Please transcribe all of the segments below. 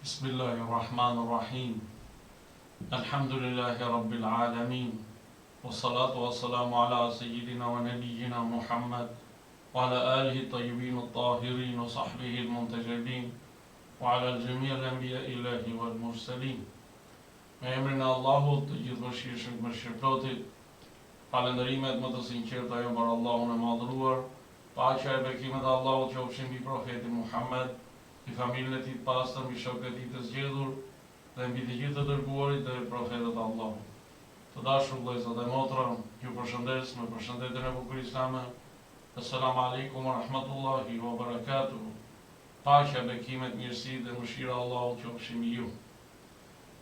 Bismillahirrahmanirrahim. Alhamdulillahi Rabbil Alamin. Wassalatu wassalamu ala sayyidina wa nabiyyina Muhammad wa ala alihi tayyibin at-tahirin wa sahbihi al-muntajabin wa ala al-jami' al-anbiya ilahi wal mursalin. Me emrin e Allahut të gjithëmshirshëm mëshirëplotit, falënderimet më të sinqerta janë për Allahun e madhëruar, paqja e bekimet e Allahut qofshin mbi profetin Muhammed, i familjen e tij të pastër, mbi shokët e tij të zgjedhur dhe mbi të gjithë të dërguarit dhe profetët e Allahut. Të dashur vëllezër dhe motra, ju përshëndes me përshëndetjen e bukur islame. Assalamu alaikum wa rahmatullahi wa barakatuh. Paqja, bekimet, mirësitë dhe mëshira e Allahut qofshin mbi ju.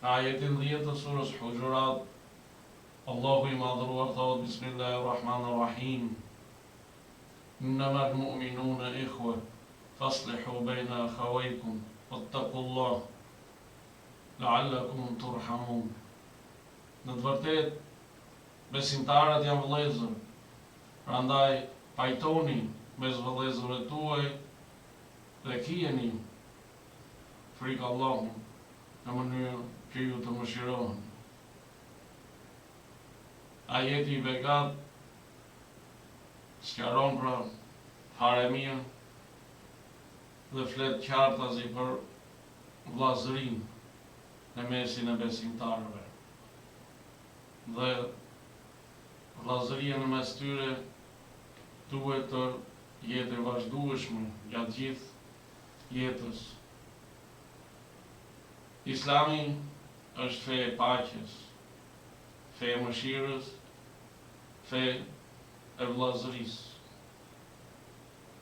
Në ajetin 10 të surës Hujurat, Allahu i madhëruar thot: Bismillahirrahmanirrahim. Innamal mu'minuna ikhwa faslihu bayna akhawaykum wattaqullah la'allakum turhamun. Në të vërtetë, besimtarët janë vëllezër, prandaj pajtoni mes vëllezërve tuaj dhe kijeni frikë Allahut në mënyrë që ju të mëshirohen. Ajeti i begat sqaron pra haremia dhe flet qartazi për vllazërinë në mesin e besimtarëve. Dhe vllazëria në mes tyre duhet të jetë e vazhdueshme gjatë gjithë jetës. Islami është fe e paqes, fe e mëshirës, fe e vllazërisë.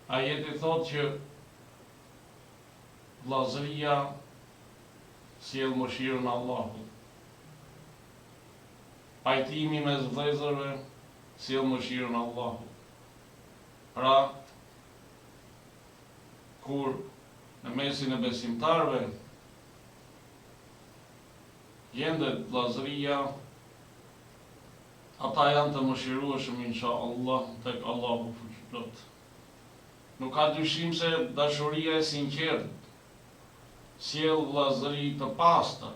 Ajeti thotë që vllazëria sjell mëshirën e Allahut. Pajtimi mes vëllezërve sjell mëshirën e Allahut. Pra, kur në mesin e besimtarëve gjendet vllazëria, ata janë të mëshirueshëm inshallah tek Allahu fuqiplot. Nuk ka dyshim se dashuria e sinqertë sjell vllazëri të pastër,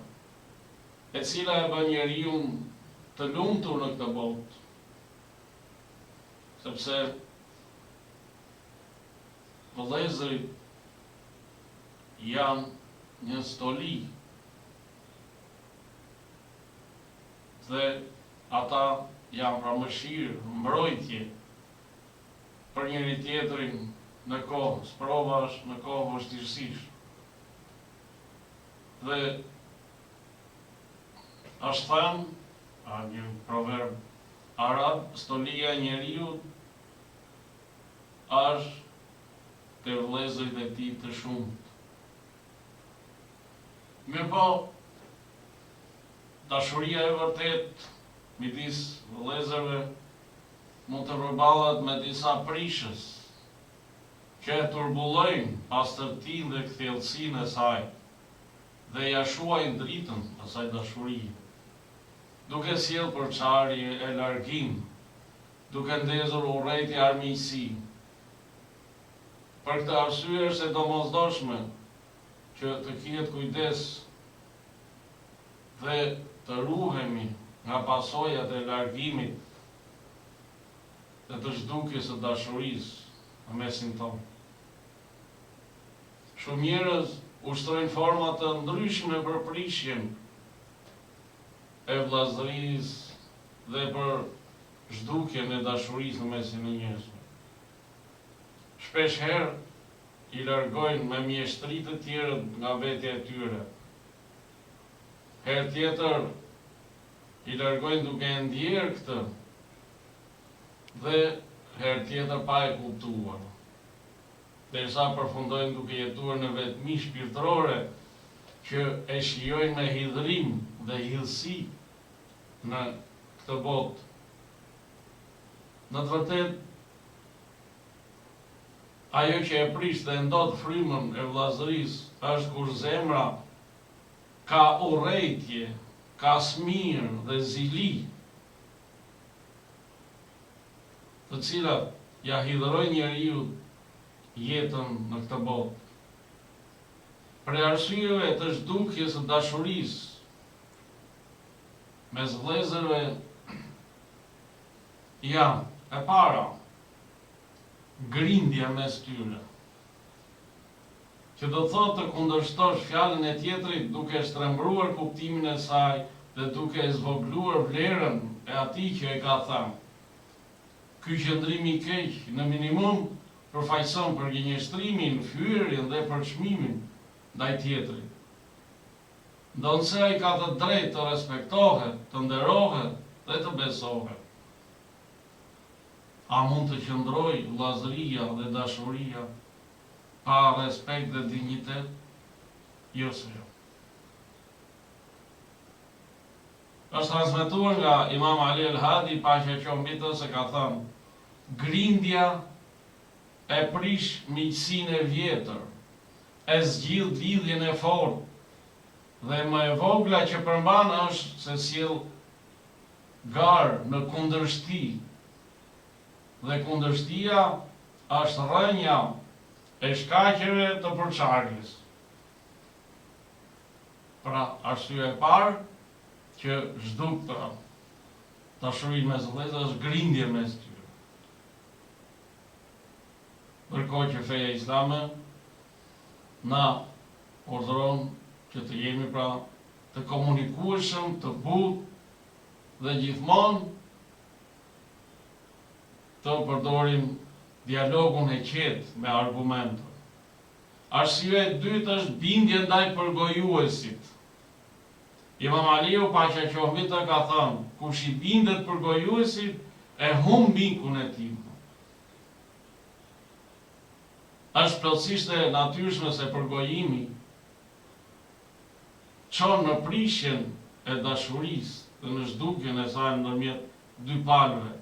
e cila e bën njeriu të lumtur në këtë botë. Sepse vëllezërit janë një stoli dhe ata janë pra mëshirë, mbrojtje për njëri tjetrin në kohë provash, në kohë vështirësish. Dhe është thënë një proverb arab, stolia e njeriut është te vëllezërit e tij të shumt. Mirëpo, dashuria e vërtet midis vëllezërve mund të përballet me disa prishës që e turbullojnë pastërtinë dhe kthjellësinë e saj dhe ja shuajnë dritën asaj dashurie, duke sjellë përçarje e largim, duke ndezur urrejtje armiqësi. Për këtë arsye është e domosdoshme që të kihet kujdes dhe të ruhemi nga pasojat e largimit dhe të zhdukjes së dashurisë në mesin tonë. Shumë njerëz ushtrojnë forma të ndryshme për prishjen e vllazërisë dhe për zhdukjen e dashurisë në mesin e njerëzve. Shpesh herë i largojnë me mjeshtri të tjerë nga vetja e tyre. Herë tjetër i largojnë duke e ndjerë këtë dhe herë tjetër pa e kuptuar. Derisa përfundojnë duke jetuar në vetmi shpirtërore që e shijojnë me hidhrim dhe hidhësi në këtë botë. Në të vërtetë, ajo që e prish dhe ndot frymën e vllazërisë është kur zemra ka urrejtje, ka smir dhe zili, të cilat ja hidhërojnë njeriu jetën në këtë botë. Për arsyeve të zhdukjes së dashurisë mes vëllezërve janë e para grindja mes tyre, që do thotë të kundërshtosh fjalën e tjetrit duke shtrembruar kuptimin e saj dhe duke zvogluar vlerën e atij që e ka thënë. Ky qëndrim i keq në minimum përfaqëson përgjigjëstrimin, fyerjen dhe përçmimin ndaj tjetrit. Ndonë se ai ka të drejtë të respektohet, të nderohet dhe të besohet. A mund të qëndroj vllazëria dhe dashuria pa respekt dhe dinjitet? Jo se jo. Është transmetuar nga Imam Ali el-Hadi, paqja qoftë mbi të, se ka thënë: grindja e prish miqësinë e vjetër, e zgjidh lidhjen e fortë, dhe më e vogla që përmban është se sjell garë në kundërshti, dhe kundërshtia është rrënja e shkaqeve të përçarjes. Pra, arsyeja e parë që zhduk dashurinë mes vëllezërve është grindje mes tyre. Ndërkohë që feja islame na urdhëron që të jemi pra të komunikueshëm, të butë dhe gjithmonë të përdorim dialogun e qetë me argumente. Arsyeja e dytë është bindje ndaj përgojuesit. Imam Aliu, paqja qoftë mbi të, ka thënë: kush i bindet përgojuesit e humb mikun e tij. Është plotësisht e natyrshme se përgojimi çon në prishjen e dashurisë dhe në zhdukjen e saj ndërmjet dy palëve,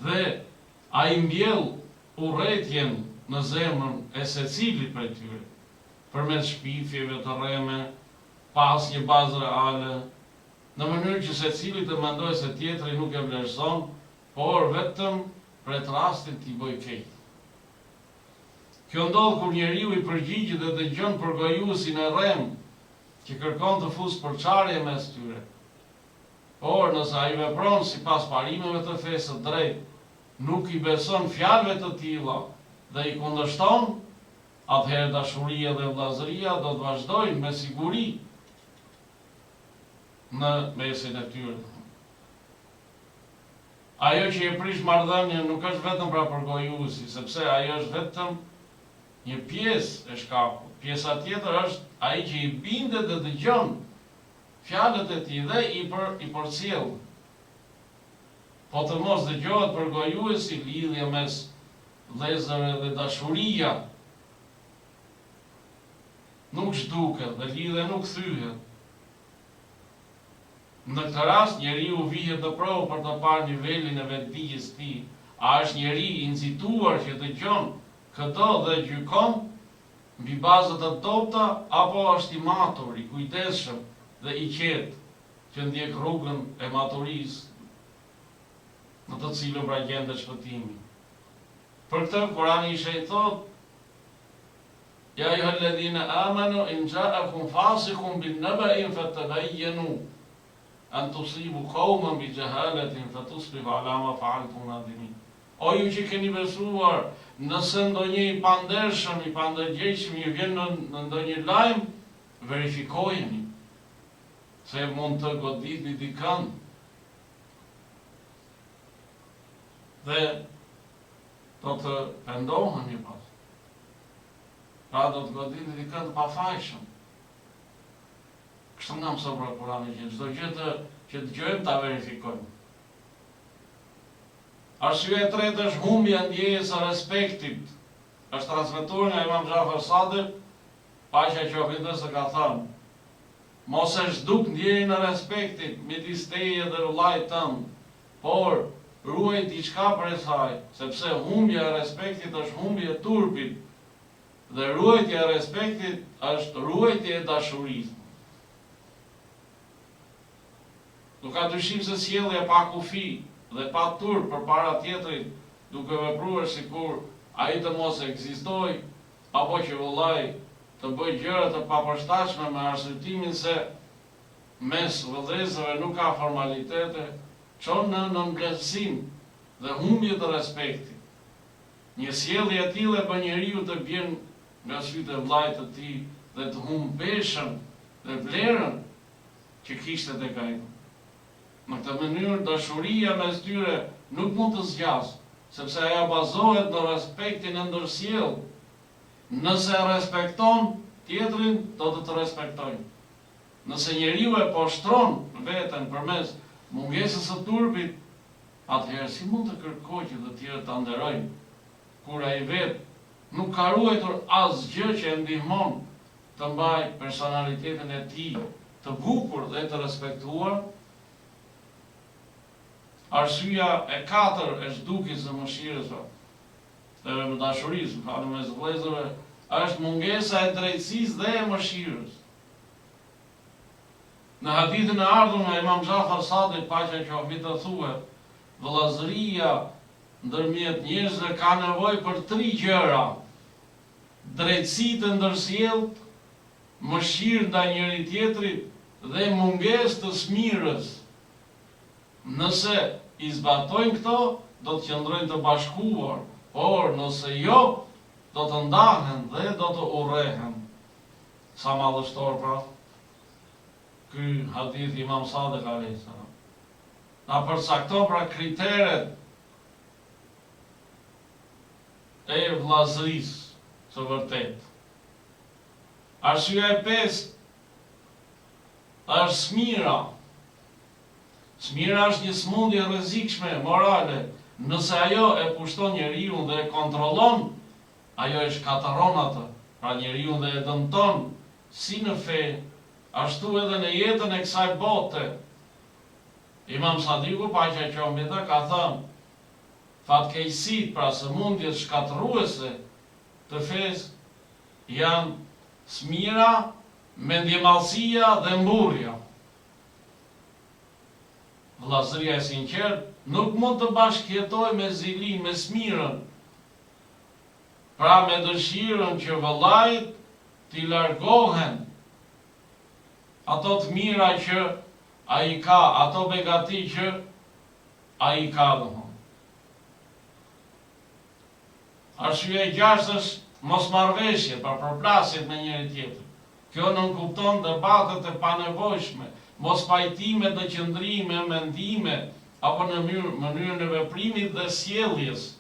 dhe ai mbjell urrëtitjen në zemrën e secilit prej tyre, përmes shpifjeve të rreme, pas një bazë reale, në mënyrë që secili të mendojë se tjetri nuk e vlerëson, por vetëm për të rastit t'i bëjë keq. Kjo ndodh kur njeriu i përgjigjet dhe dëgjon përgojuesin e rrem që kërkon të fusë përçarje mes tyre. Por nëse ai vepron sipas parimeve të fesë së drejtë, nuk i beson fjalëve të tilla dhe i kundërshton, atëherë dashuria dhe vllazëria do të vazhdojnë me siguri në mesin e tyre. Ajo që e prish marrëdhënien nuk është vetëm pra përgojuesi, sepse ajo është vetëm një pjesë e shkakut. Pjesa tjetër është ai që i bindet dhe dëgjon fjalët e tij dhe i përcjell. Po të mos dëgjohet përgojuesi, lidhja mes vëllezërve dhe dashuria nuk zhduket dhe lidhja nuk thyhet. Në këtë rast njeriu vihet në provë për të parë nivelin e vetëdijës tij. A është njeri i nxituar që dëgjon këto dhe gjykon mbi baza të dobta, apo është i matur, i kujdesshëm dhe i qetë, që ndjek rrugën e maturisë në të cilën pra gjendet shpëtimi. Për këtë Kurani i thot: Ja ayyuhalladhina amanu in ja'akum fasiqun bin-naba'in fatabayyanu an tusibu qauman bi jahalatin fatusbihu ala ma fa'altum nadimin. O ju që keni besuar, nëse ndonjë i pandershëm, i pandërgjegjshëm ju vjen në ndonjë lajm, verifikojeni, se mund të goditni dikën dhe do të pendoheni pas. Pra do të goditni dikën të pafajshëm. Kështu nga mëson pra Kurani që çdo gjë që dëgjojmë ta verifikojmë. Arsyeja e tretë është humbja ndjejës së respektit. Është transmetuar nga Imam Jafar Sadiq, paqja qoftë mbi të, ka thënë: mos e zhduk ndjejën e respektit midis teje dhe vllait tënd, por ruaj diçka për saj, sepse humbja e respektit është humbje e turpit, dhe ruajtja e respektit është ruajtje e dashurisë. Nuk ka dyshim se sjellja pa kufi dhe pa turp përpara tjetrit, duke vepruar sikur ai të mos ekzistojë, apo që vëllai të bëj gjëra të papërshtatshme me arsyetimin se mes vëllezërve nuk ka formalitete, çon në nëngatësim dhe humbje të respektit. Një sjellje e tillë e bën njeriu të bjen nga sytë e vllajt të tij dhe të humb peshën dhe vlerën që kishte tek ai. Në këtë mënyrë dashuria mes tyre nuk mund të zgjas, sepse ajo bazohet në respektin e ndërsjellë. Nëse respekton tjetrin, do të respektojnë. Nëse njeriu e poshtron veten përmes mungesës së turpit, atëherë si mund të kërkojë që të tjerët ta nderojnë, kur ai vet nuk ka ruajtur asgjë që e ndihmon të mbajë personalitetin e tij të bukur dhe të respektuar? Arsyeja e katër e zhdukjes së mëshirës dhe me dashurisë, falem mes vëllezërve, është mungesa e drejtësisë dhe e mëshirës. Në hadithin e ardhur nga Imam Jafar Sadiq, paqja qoftë të thuhet, vëllazëria ndërmjet njerëzve ka nevojë për 3 gjëra: drejtësi të ndërsjellët, mëshirë ndaj njëri tjetrit dhe mungesë të smyrës. Nëse i zbatojnë këto, do të qëndrojnë të bashkuar, por nëse jo, do të ndahen dhe do të urrehen. Sa madhështor pra ky hadith Imam Sadiq alayhis salam. Na përcakton pra kriteret e vllazërisë së vërtet. Arsyeja e 5 është smira. Smira është një smundje rrezikshme morale. Nëse ajo e pushton njeriu dhe e kontrollon, ajo e shkatëron atë, pra njeriu dhe e dëmton, si në fe, ashtu edhe në jetën e kësaj bote. Imam Sadiku, paqja qoftë mbi të, ka thënë, fatkeqësitë, pra sëmundjet shkatëruese të fesë janë smira, mendjemallësia dhe mburrja. Vllazëria e sinqertë nuk mund të bashkëjetojë me zilin, me smirën, pra me dëshirën që vëllait t'i largohen ato të mira që ai ka, ato begati që ai ka domthon. Arsyeja e 6 është mosmarrveshje, pra përplasjet me njëri tjetrin. Kjo nënkupton debatet e panevojshme, mos pajtime dhe qëndrime, mendime, apo në mënyrën e veprimit dhe sjelljes.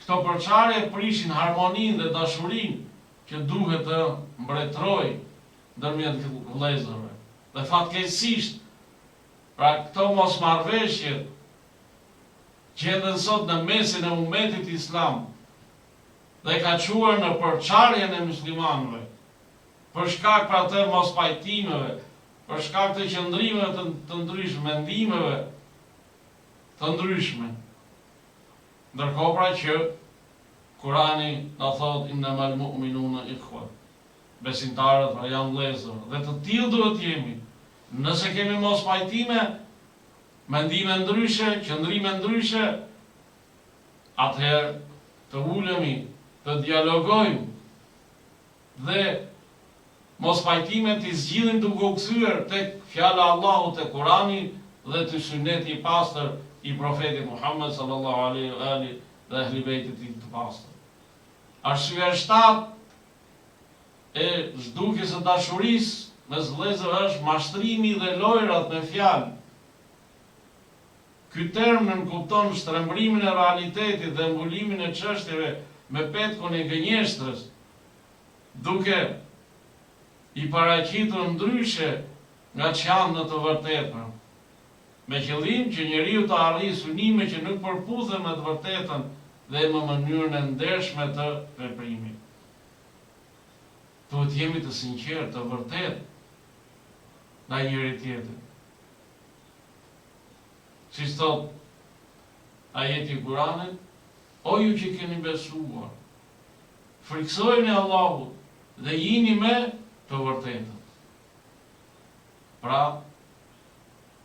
Këto përçarje prishin harmoninë dhe dashurinë që duhet të mbretërojë ndërmjet vëllezërve. Dhe fatkeqësisht, pra këto mosmarrveshje gjenden sot në mesin e ummetit islam dhe ka quar në përçarjen e muslimanëve, për shkak pra të mospajtimeve, për shkak të qëndrimeve të ndryshme, mendimeve të ndryshme. Ndërkohë pra që Kurani na thot innamal mu'minuna ikhwa. Besimtarët pra janë vëllezër dhe të tillë duhet jemi. Nëse kemi mospajtime, mendime ndryshe, qëndrime ndryshe, atëherë të ulemi, të dialogojmë dhe mos pajtimet i zgjidhin duke u kthyer tek fjala e Allahut, te Kurani dhe te suneti i pastër i profetit Muhammed sallallahu alaihi wa alihi dhe ehli bejtit i të pastër. Arsyeja e 7 e zhdukjes së dashurisë mes vëllezërve është mashtrimi dhe lojrat me fjalë. Ky term nënkupton shtrembrimin e realitetit dhe mbulimin e çështjeve me petkun e gënjeshtrës, duke i paraqitur ndryshe nga që janë në të vërtetën, me qëllim që njeriu të arrijë synime që nuk përputhen me të vërtetën dhe në mënyrën e ndershme të veprimit. Duhet jemi të sinqertë, të vërtetë ndaj njëri tjetrit. Si thot ajeti i Kuranit, o ju që keni besuar, friksojeni Allahut dhe jini me të vërtetën. Pra,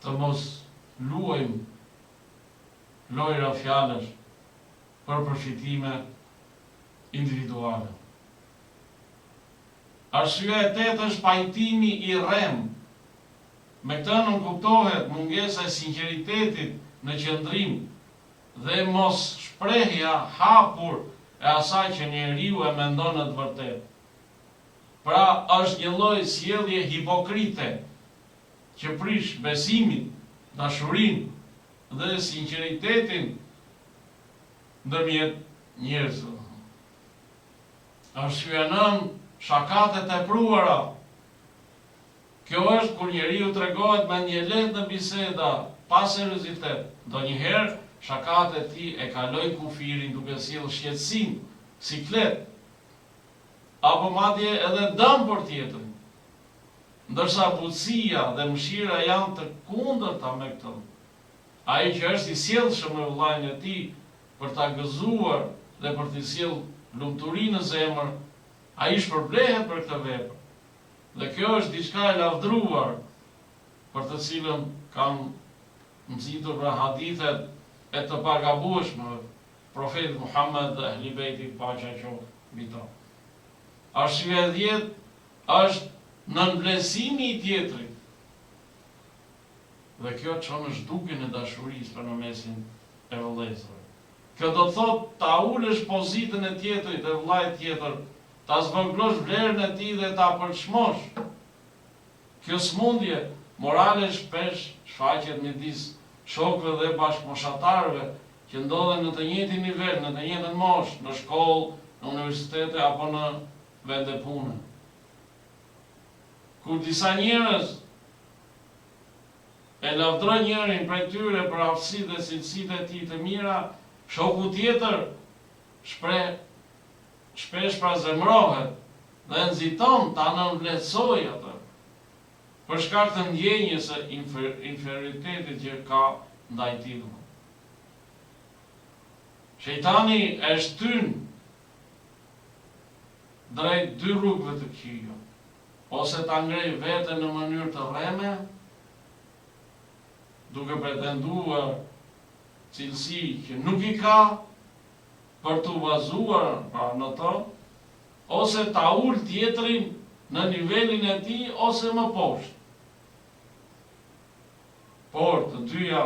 të mos luajmë lojra fjalësh për përfitime individuale. Arsyeja e tetë është pajtimi i rrem. Me këtë nuk kuptohet mungesa e sinqeritetit në qëndrim dhe mos shprehja hapur e asaj që njeriu e mendon në të vërtetë. Pra është një lloj sjellje hipokrite që prish besimin, dashurinë dhe sinqeritetin ndërmjet njerëzve. Arsyeja nën shakatet e tepruara. Kjo është kur njeriu tregohet me një lehtë në biseda, pa seriozitet. Ndonjëherë shakat e tij e kalojnë kufirin duke sjellë shqetësim, siklet, apo madje edhe dëm për tjetrin. Ndërsa butësia dhe mëshira janë të kundërta me këtë. Ai që është i sjellshëm me vllajën e tij për ta gëzuar dhe për t'i sjellë lumturi në zemër, ai shpërblehet për këtë vepër. Dhe kjo është diçka e lavdruar, për të cilën kanë nxitur pra hadithet e të pagabueshme profeti Muhammed dhe ehli bejtit paqja qoftë mbi ta. Arsyeja e 10 është nënvlerësimi i tjetrit. Dhe kjo çon në zhdukjen e dashurisë për në mesin e vëllezërve. Kjo do të thotë ta ulesh pozitën e tjetrit, e vllajt tjetër, ta zvoglosh vlerën e tij dhe ta përçmosh. Kjo smundje morale shpesh shfaqet midis shokëve dhe bashkëmoshatarëve që ndodhen në të njëjtin nivel, në të njëjtën moshë, në shkollë, në universitete apo në vende pune. Kur disa njerëz e lavdrojnë njërin prej tyre për aftësitë dhe cilësitë e tij të mira, shoku tjetër shpesh pra zemrohet dhe nxiton ta nënvlerësojë atë për shkak të ndjenjes së inferioritetit që ka ndaj tij. Shejtani e shtyn drejt dy rrugëve të këqija. Ose ta ngrej veten në mënyrë të rreme, duke pretenduar cilësi që nuk i ka, për të bazuar në to, ose ta ul tjetrin në nivelin e tij ose më poshtë. Por të dyja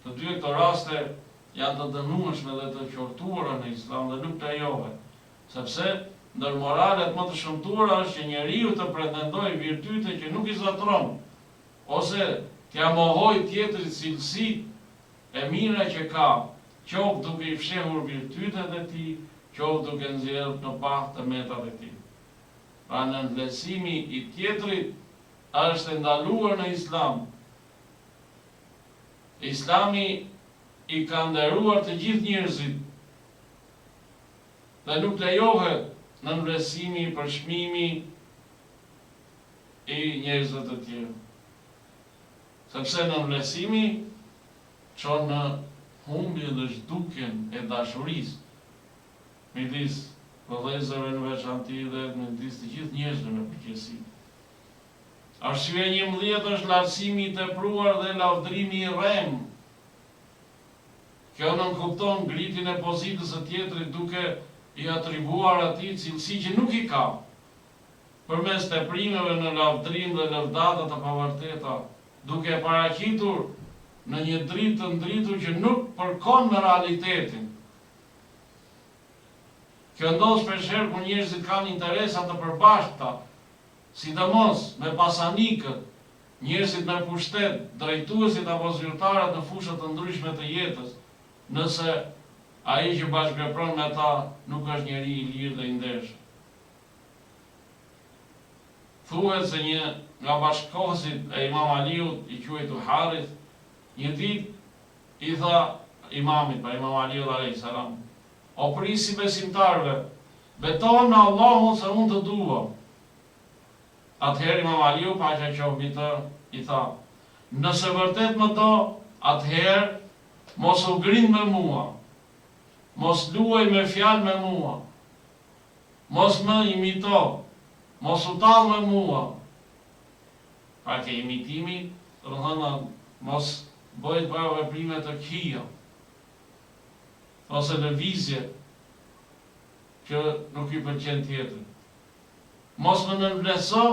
këto raste janë të dënueshme dhe të qortuara në Islam dhe nuk lejohet, sepse ndër moralet më të shëmtuara është që njeriu të pretendojë virtyte që nuk i zotron, ose t'ia mohojë tjetrit cilësitë e mira që ka, qoftë duke i fshehur virtytet e tij, qoftë duke nxjerrë në pa të metat e tij. Pra nënvlerësimi i tjetrit është ndaluar në Islam. Islami i ka nderuar të gjithë njerëzit dhe nuk lejohet nënvlerësimi, përçmimi i njerëzve të tjerë. Sepse nënvlerësimi çon në humbje dhe zhdukjen e dashurisë midis vëllezërve në veçantë dhe midis të gjithë njerëzve në përgjithësi. Arsyeja e 11 është lartësimi i tepruar dhe lavdrimi i rrem. Kjo nuk kupton ngritjen e pozitës së tjetrit duke i atribuar atij cilësi që nuk i ka, përmes teprimeve në lavdrim dhe lëvdata të pavërteta, duke paraqitur në një dritë të ndritur që nuk përkon me realitetin. Kjo ndodh shpeshherë kur njerëzit kanë interesa të përbashkëta, sidomos me pasanikët, njerëzit me pushtet, drejtuesit apo zyrtarët në fusha të ndryshme të jetës, nëse ai që bashkëvepron me ta nuk është njeri i lirë dhe i ndershëm. Thuhet se një nga bashkëkohësit e Imam Aliut, i quajtur Harith, një ditë i tha imamit, pa Imam Aliut alayhis salam: "O prisi besimtarëve, betohem në Allahun se unë të dua." Atëherë Imam Aliu, paqja qoftë mbi të, i tha: "Nëse vërtet më do, atëherë mos u grind me mua, mos luaj me fjalë me mua, mos më imito, mos u tall me mua." Pra ke imitimi, do të thonë mos bëhet para veprime të këqija, ose lëvizje që nuk i pëlqen tjetrit. mos më nënvleso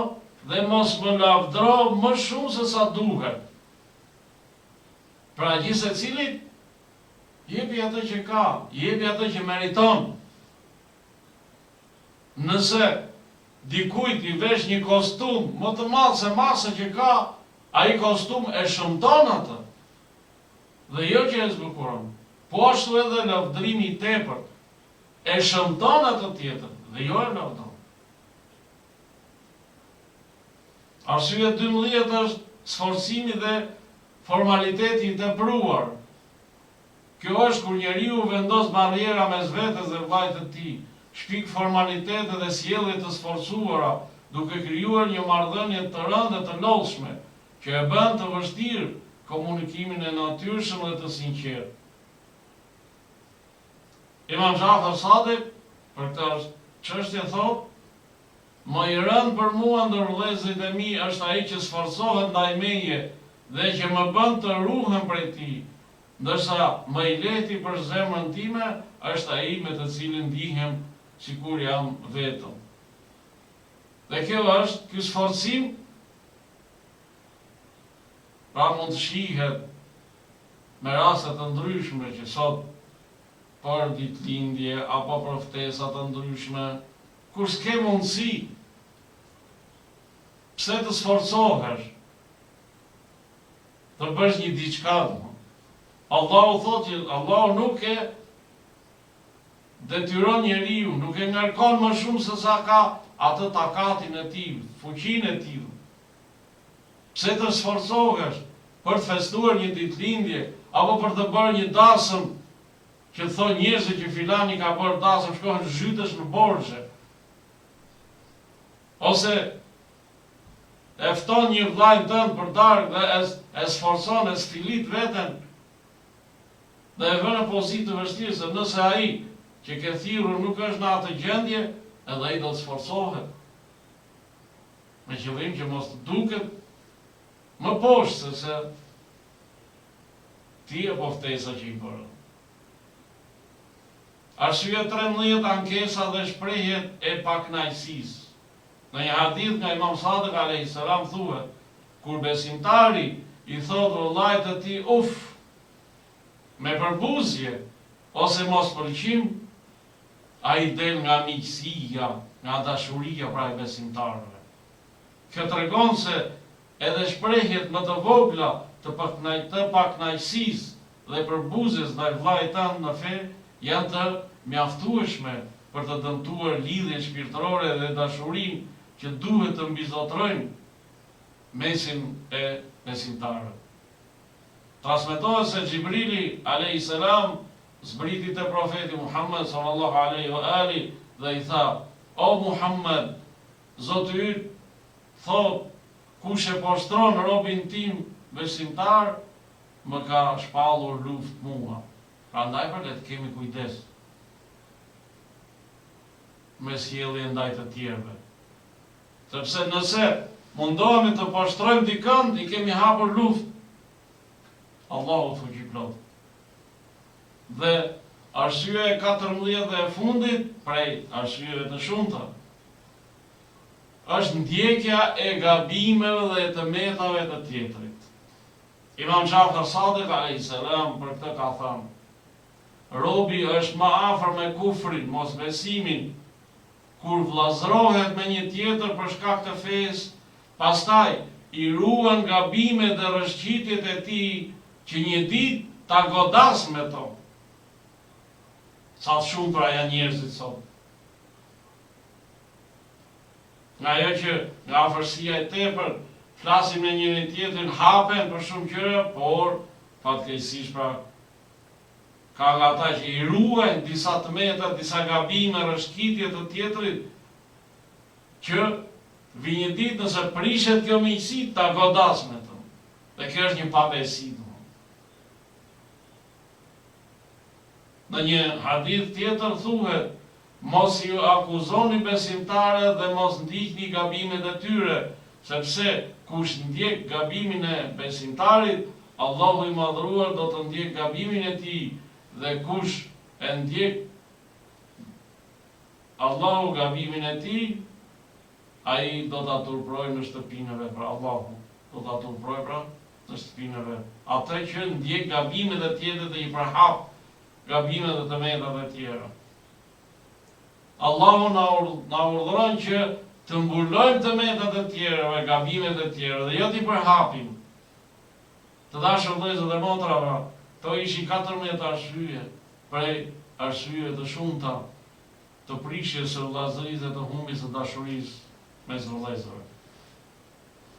dhe mos më lavdro më shumë se sa duhet. Pra gjithë se cilit, jepi atë që ka, jepi atë që meriton. Nëse dikujt i vesh një kostum më të madh se masa që ka, ai kostum e shëmton atë. Dhe jo që e zbukuron, po ashtu edhe lavdrimi i tepërt e shëmton atë tjetër dhe jo e lavdron. Arsyeja 12 është sforcimi dhe formaliteti i tepruar. Kjo është kur njeriu vendos barriera mes vetes dhe vllajt të tij, shpik formalitete dhe sjellje të sforcuara, duke krijuar një marrëdhënie të rëndë dhe të lodhshme, që e bën të vështirë komunikimin e natyrshëm dhe të sinqertë. Imam Jafar Sadiq për këtë çështje thotë: më i rënd për mua ndër vëllezërit e mi është ai që sforcohet ndaj meje dhe që më bën të ruhem prej tij, ndërsa më i lehti për zemrën time është ai me të cilin ndihem sikur jam vetëm. Dhe kjo është, ky sforcim, pra mund të shihet me raste të ndryshme që sot për ditëlindje apo për ftesa të ndryshme, kur s'ke mundësi, pse të sforcohesh të bësh një diçka. Allahu thotë që Allahu nuk e detyron njeriu, nuk e ngarkon më shumë se sa ka atë takatin e tij, fuqinë e tij. Pse të sforcohesh për të festuar një ditëlindje apo për të bërë një dasëm që thonë njerëzit që filani ka bërë dasëm, shkohen zhytesh në borxhe. Ose e fton një vllajën tënd për darkë dhe e sforcon, e sfilit veten dhe e vën në pozitë të vështirë, se nëse ai që ke thirrur nuk është në atë gjendje, edhe ai do të sforcohet. Me qëllim që mos të duket më poshtë se ti apo ftesa që i bërë. Arsyeja 13, ankesa dhe shprehjet e pakënaqësisë. Në një hadith nga Imam Sadiq a.s. thuhet, kur besimtari i thotë vëllait të tij uf, me përbuzje ose mos pëlqim, ai del nga miqësia, nga dashuria pra e besimtarëve. Kjo tregon se edhe shprehjet më të vogla të pakënaqësisë dhe përbuzjes ndaj vllajit tënd në fe janë të mjaftueshme për të dëmtuar lidhjen shpirtërore dhe dashurinë që duhet të mbizotrojnë mesin e besimtarëve. Transmetohet se Xhibrili a.s. zbriti te profeti Muhammed sallallahu alaihi wa ali dhe i tha: o Muhammed, Zoti yt thot, kush e poshtron robin tim besimtar, më ka shpallur luftë mua. Prandaj le të kemi kujdes me sjelljen ndaj të tjerëve. Sepse nëse mundohemi të poshtrojmë dikën, i kemi hapur luftë. Allahu fuqiplot. Dhe arsyeja e 14 dhe e fundit, prej arsyeve të shumta, është ndjekja e gabimeve dhe të metave të tjetrit. Imam Jafar Sadiq a.s. për këtë ka thënë: robi është më afër me kufrin, mosbesimin, kur vllazërohet me një tjetër për shkak të fesë, pastaj i ruan gabimet dhe rrëshqitjet e tij, që një ditë ta godas me to. Sa shumë pra janë njerëzit sot. Nga ajo që nga afërsia e tepër flasim me njëri tjetrin, hapen për shumë gjëra, por fatkeqësisht pra ka nga ata që i ruajnë disa të meta, disa gabime, rrëshqitje të tjetrit, që vi një ditë nëse prishet kjo miqësi, ta godas me to. Dhe kjo është një pabesi. Në një hadith tjetër thuhet: mos ju akuzoni besimtarët dhe mos ndiqni gabimet e tyre, sepse kush ndjek gabimin e besimtarit, Allahu i madhruar do të ndjek gabimin e tij, dhe kush e ndjek Allahu gabimin e tij, ai do ta turprojë në shtëpinë e vet, pra Allahu do ta turprojë pra në shtëpinë e vet. Atë që ndjek gabimet e tjetër dhe i përhap gabimet dhe të mëdha të tjera. Allahu na urdhëron që të mbulojmë të mëdhat e tjera me gabimet e tjera dhe jo t'i përhapim. Të dashur vëllezër dhe motra, këto ishin 14 arsye, prej arsye të shumta të prishjes së vëllazërisë dhe të humbjes së dashurisë mes vëllezërve.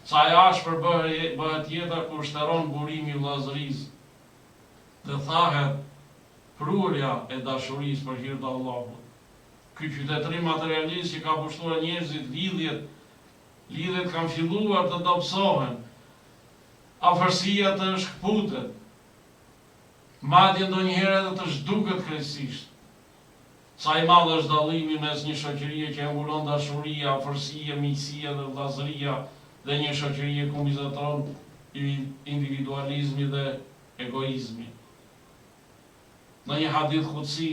Sa e ashpër bëhet jeta kur shtëron burimi i vëllazërisë dhe thahet prurja e dashurisë për hir të Allahut. Ky qytetërim materialist që ka pushtuar njerëzit, lidhjet kanë filluar të dobësohen, afërsia të shkputet, madje ndonjëherë edhe të zhduket krejtësisht. Sa i madh është dallimi mes një shoqërie që mbulon dashuria, afërsia, miqësia dhe vëllazëria dhe një shoqërie ku vizatoron individualizmi dhe egoizmi. Në një hadith qudsi,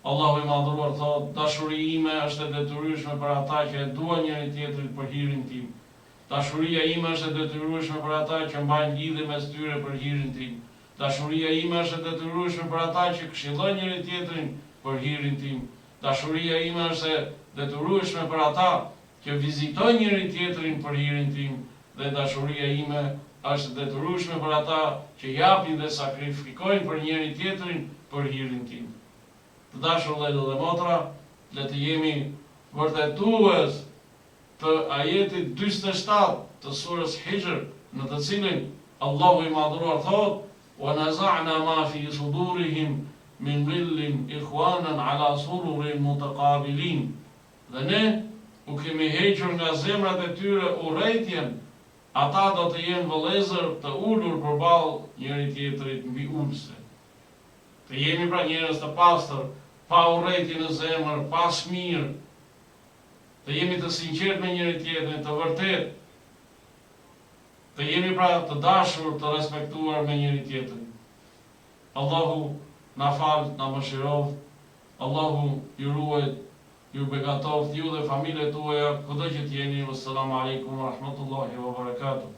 Allahu i madhruar thot: dashuria ime është e detyrueshme për ata që e duan njëri tjetrin për hirin tim. Dashuria ime është e detyrueshme për ata që mbajnë lidhje mes tyre për hirin tim. Dashuria ime është e detyrueshme për ata që këshillojnë njëri tjetrin për hirin tim. Dashuria ime është e detyrueshme për ata që vizitojnë njëri tjetrin për hirin tim. Dhe dashuria ime është e detyrueshme për ata që japin dhe sakrifikojnë për njëri tjetrin për hirin tim. Të dashur vëllezër dhe motra, le të jemi vërtetues të ajetit 47 të surës Hijr, në të cilin Allahu i madhruar thot: "Wa naza'na ma fi sudurihim min ghillin ikhwanan ala sururin mutaqabilin." Dhe ne u kemi hequr nga zemrat e tyre urrëtitjen, ata do të jenë vëllezër të ulur përballë njëri tjetrit mbi ulse. Të jemi pra njerëz të pastër, pa urrëti në zemër, pa smir. Të jemi të sinqert me njëri tjetrin, të vërtet. Të jemi pra të dashur, të respektuar me njëri tjetrin. Allahu na fal, na mëshiroft. Allahu ju ruaj, ju begatoft, ju dhe familjet tuaja, kudo që t'jeni. Wassalamu alaikum wa rahmatullahi wa barakatuh.